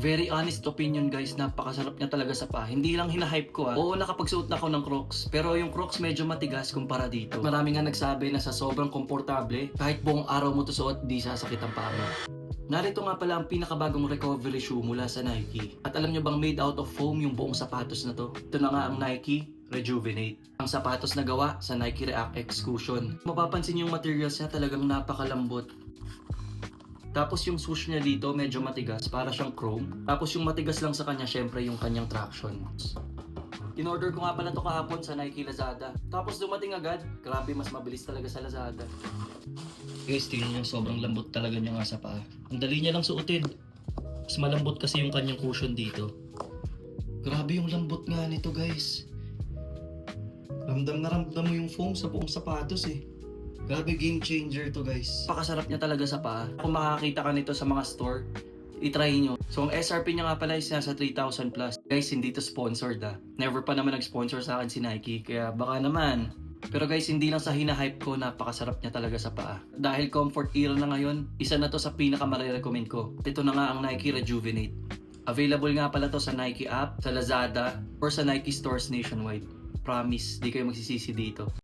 Very honest opinion guys, napakasarap niya talaga sa paa. Hindi lang hinahype ko Oo, nakapagsuot na ako ng Crocs, pero yung Crocs medyo matigas kumpara dito. Marami nga nagsabi na sa sobrang komportable, kahit buong araw mo to suot, di sasakit ang paa mo. Narito nga pala ang pinakabagong recovery shoe mula sa Nike. At alam nyo bang made out of foam yung buong sapatos na to? Ito na nga ang Nike Rejuvenate. Ang sapatos na gawa sa Nike React X Cushion. Mapapansin yung materials niya talagang napakalambot. Tapos yung swoosh niya dito medyo matigas, para siyang chrome. Tapos yung matigas lang sa kanya syempre yung kanyang traction. In-order ko nga pala to kahapon sa Nike Lazada. Tapos dumating agad. Grabe, mas mabilis talaga sa Lazada. Guys, tingnan nyo, sobrang lambot talaga niya nga sa paa. Ang dali niya lang suotin. Mas malambot kasi yung kanyang cushion dito. Grabe yung lambot nga nito guys. Ramdam na ramdam mo yung foam sa buong sapatos Grabe, game changer to guys. Pakasarap niya talaga sa paa. Kung makakita ka nito sa mga store, i-try nyo. So ang SRP niya nga pala is nasa 3,000 plus. Guys, hindi to sponsored Never pa naman nag-sponsor sa akin si Nike, kaya baka naman. Pero guys, hindi lang sa hinahype ko, napakasarap niya talaga sa paa. Dahil comfort era na ngayon, isa na to sa pinaka-marirecommend ko. Ito na nga ang Nike Rejuvenate. Available nga pala to sa Nike app, sa Lazada, or sa Nike stores nationwide. Promise, di kayo magsisisi dito.